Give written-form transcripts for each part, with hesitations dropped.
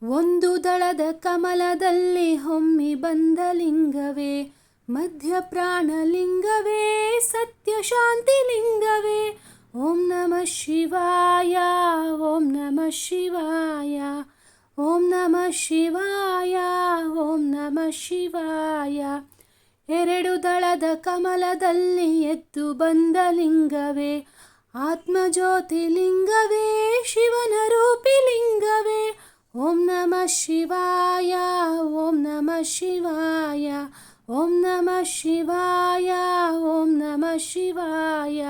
ಒಂದು ದಳದ ಕಮಲದಲ್ಲಿ ಹೊಮ್ಮಿ ಬಂದ ಲಿಂಗವೇ, ಮಧ್ಯ ಪ್ರಾಣಲಿಂಗವೇ, ಸತ್ಯ ಶಾಂತಿ ಲಿಂಗವೇ. ಓಂ ನಮಃ ಶಿವಾಯ, ಓಂ ನಮಃ ಶಿವಾಯ, ಓಂ ನಮಃ ಶಿವಾಯ, ಓಂ ನಮಃ ಶಿವಾಯ. ಎರಡು ದಳದ ಕಮಲದಲ್ಲಿ ಎದ್ದು ಬಂದ ಲಿಂಗವೇ, ಆತ್ಮಜ್ಯೋತಿ ಲಿಂಗವೇ, ಶಿವನ ರೂಪಿ ಲಿಂಗವೇ. ಓಂ ನಮಃ ಶಿವಾಯ, ಓಂ ನಮಃ ಶಿವಾಯ, ಓಂ ನಮಃ ಶಿವಾಯ, ಓಂ ನಮಃ ಶಿವಾಯ.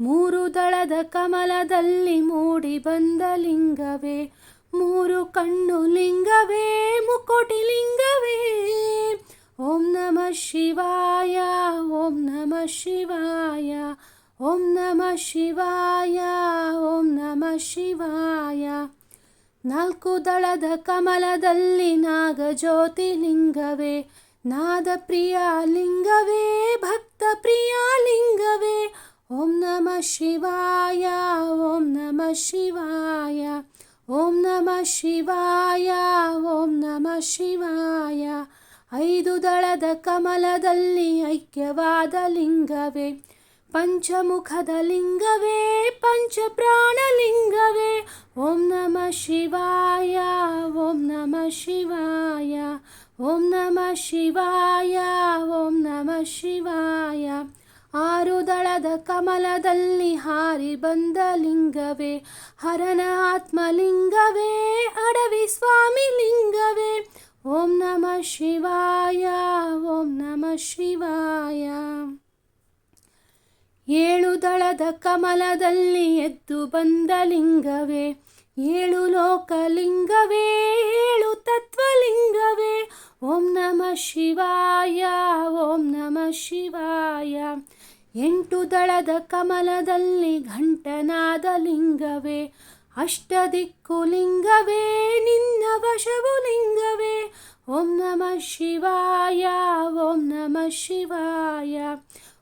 ಮೂರು ದಳದ ಕಮಲದಲ್ಲಿ ಮೂಡಿ ಬಂದ ಲಿಂಗವೇ, ಮೂರು ಕಣ್ಣು ಲಿಂಗವೇ, ಮುಕೋಟಿ ಲಿಂಗವೇ. ಓಂ ನಮಃ ಶಿವಾಯ, ಓಂ ನಮಃ ಶಿವಾಯ, ಓಂ ನಮಃ ಶಿವಾಯ, ಓಂ ನಮಃ ಶಿವಾಯ. ನಾಲ್ಕು ದಳದ ಕಮಲದಲ್ಲಿ ನಾಗಜ್ಯೋತಿ ಲಿಂಗವೇ, ನಾದ ಪ್ರಿಯ ಲಿಂಗವೇ, ಭಕ್ತ ಪ್ರಿಯ ಲಿಂಗವೇ. ಓಂ ನಮಃ ಶಿವಾಯ, ಓಂ ನಮಃ ಶಿವಾಯ, ಓಂ ನಮಃ ಶಿವಾಯ, ಓಂ ನಮಃ ಶಿವಾಯ. ಐದು ದಳದ ಕಮಲದಲ್ಲಿ ಐಕ್ಯವಾದ ಲಿಂಗವೇ, ಪಂಚಮುಖದ ಲಿಂಗವೇ, ಪಂಚಪ್ರಾಣ ಲಿಂಗವೇ. ಓಂ ನಮಃ ಶಿವಾಯ, ಓಂ ನಮಃ ಶಿವಾಯ, ಓಂ ನಮಃ ಶಿವಾಯ, ಓಂ ನಮಃ ಶಿವಾಯ. ಆರು ದಳದ ಕಮಲದಲ್ಲಿ ಹಾರಿ ಬಂದ ಲಿಂಗವೇ, ಹರನ ಆತ್ಮಲಿಂಗವೇ, ಅಡವಿ ಸ್ವಾಮಿ ಲಿಂಗವೇ. ಓಂ ನಮಃ ಶಿವಾಯ, ಓಂ ನಮಃ ಶಿವಾಯ. ಏಳು ದಳದ ಕಮಲದಲ್ಲಿ ಎದ್ದು ಬಂದ ಲಿಂಗವೇ, ಏಳು ಲೋಕಲಿಂಗವೇ, ಏಳು ತತ್ವಲಿಂಗವೇ. ಓಂ ನಮಃ ಶಿವಾಯ, ಓಂ ನಮಃ ಶಿವಾಯ. ಎಂಟು ದಳದ ಕಮಲದಲ್ಲಿ ಘಂಟನಾದ ಲಿಂಗವೇ, ಅಷ್ಟದಿಕ್ಕು ಲಿಂಗವೇ, ನಿನ್ನ ವಶವು ಲಿಂಗವೇ. ಓಂ ನಮಃ ಶಿವಾಯ, ಓಂ ನಮಃ ಶಿವಾಯ.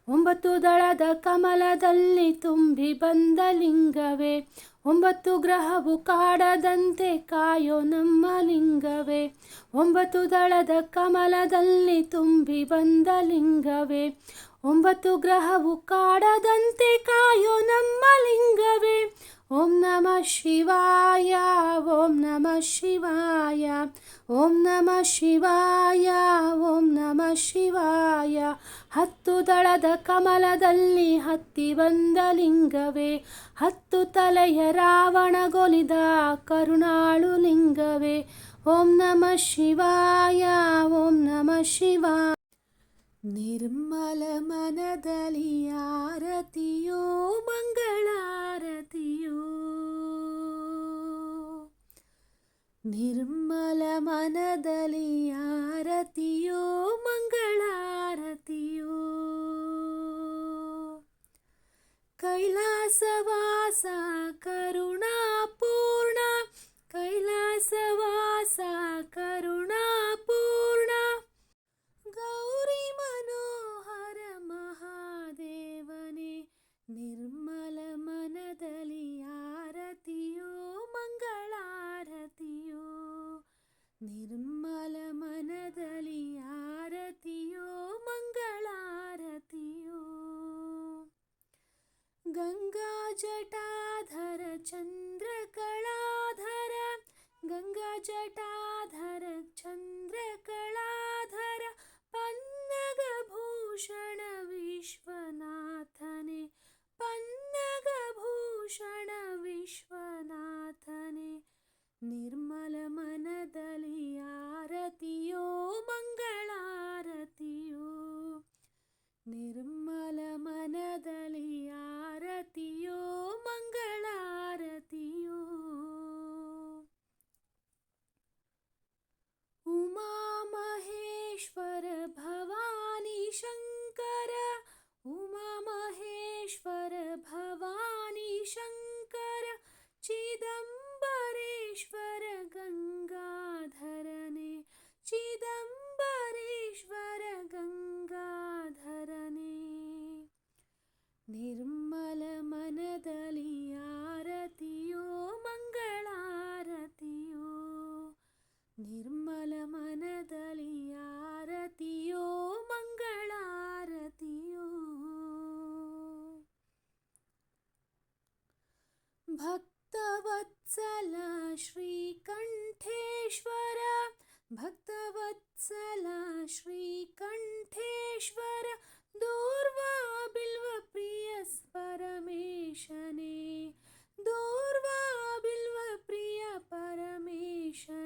ಒಂಬತ್ತು ದಳದ ಕಮಲದಲ್ಲಿ ತುಂಬಿ ಬಂದ ಲಿಂಗವೇ, ಒಂಬತ್ತು ಗ್ರಹವು ಕಾಡದಂತೆ ಕಾಯೋ ನಮ್ಮ ಲಿಂಗವೇ. ಒಂಬತ್ತು ದಳದ ಕಮಲದಲ್ಲಿ ತುಂಬಿ ಬಂದ ಲಿಂಗವೇ, ಒಂಬತ್ತು ಗ್ರಹವು ಕಾಡದಂತೆ ಕಾಯೋ ನಮ್ಮ ಲಿಂಗವೇ. ಓಂ ನಮಃ ಶಿವಾಯ, ಓಂ ನಮಃ ಶಿವಾಯ, ಓಂ ನಮಃ ಶಿವಾಯ, ಓಂ ನಮಃ ಶಿವಾಯ. ಹತ್ತು ದಳದ ಕಮಲದಲ್ಲಿ ಹತ್ತಿ ಬಂದ ಲಿಂಗವೇ, ಹತ್ತು ತಲೆಯ ರಾವಣಗೊಲಿದ ಕರುಣಾಳು ಲಿಂಗವೇ. ಓಂ ನಮಃ ಶಿವಾಯ, ಓಂ ನಮಃ ಶಿವಾಯ. ನಿರ್ಮಲ ಮನದಲ್ಲಿ ಆರತಿಯೋ, ಮಂಗಳಾರತಿಯೋ. ನಿರ್ಮಲ ಮನದಲ್ಲಿ ಆರತಿಯೋ, ಮಂಗಳಾರತಿಯೋ. ಕೈಲಾಸವಾಸ ಕರುಣಾಪೂರ್ಣ, ಕೈಲಾಸವಾಸ ಕರುಣಾಪೂರ್ಣ. ಗೌರಿ ಮನೋಹರ ಮಹಾದೇವನೇ, ನಿರ್ಮಲ ಮನದಲ್ಲಿ ಆರತಿಯೋ, ಮಂಗಳಾರತಿಯೋ. ನಿರ್ಮಲ ಮನದಲ್ಲಿ ಆರತಿಯೋ, ಮಂಗಳಾರತಿಯೋ. ಗಂಗಾ ಜಟಾಧರ ಚಂದ್ರಕಳಾಧರ, ಗಂಗಾ ಜಟಾಧರ ಚಂದ್ರಕಳಾಧರ. ಪನ್ನಗ ಭೂಷಣ ವಿಶ್ವನಾಥನೇ, ಪನ್ನಗ ಭೂಷಣ ವಿಶ್ವನಾಥನೇ. ನಿರ್ಮಲ ಮನದಲ್ಲಿ ಆರತಿಯೋ, ಮಂಗಳಾರತಿಯೋ. ನಿರ್ಮಲ ಮನದಲ್ಲಿ ಆರತಿಯೋ, ಮಂಗಳಾರತಿಯೋ. ಉಮಾ ಮಹೇಶ್ವರ ಭವಾನಿ ಶಂಕರ, ಉಮಾ ಮಹೇಶ್ವರ ಭವಾನಿ ಶಂಕರ. ಚಿದಂಬರೇಶ್ವರ ಗಂಗಾಧರನೇ, ಚಿದಂಬರೇಶ್ವರ ಗಂಗಾಧರನೇ. ನಿರ್ಮಲ ಮನದಲ್ಲಿ ಆರತಿಯೋ, ಮಂಗಳಾರತಿಯೋ. ಭಕ್ತವತ್ಸಲ ಶ್ರೀಕಂಠೇಶ್ವರ ಭಕ್ತವತ್ಸಲ ಶ್ರೀಕಂಠೇಶ್ವರ ದೂರ್ವಾ ಬಿಲ್ವ ಪ್ರಿಯ ಪರಮೇಶನೇ ದೂರ್ವಾ ಬಿಲ್ವ ಪ್ರಿಯ ಪರಮೇಶನೇ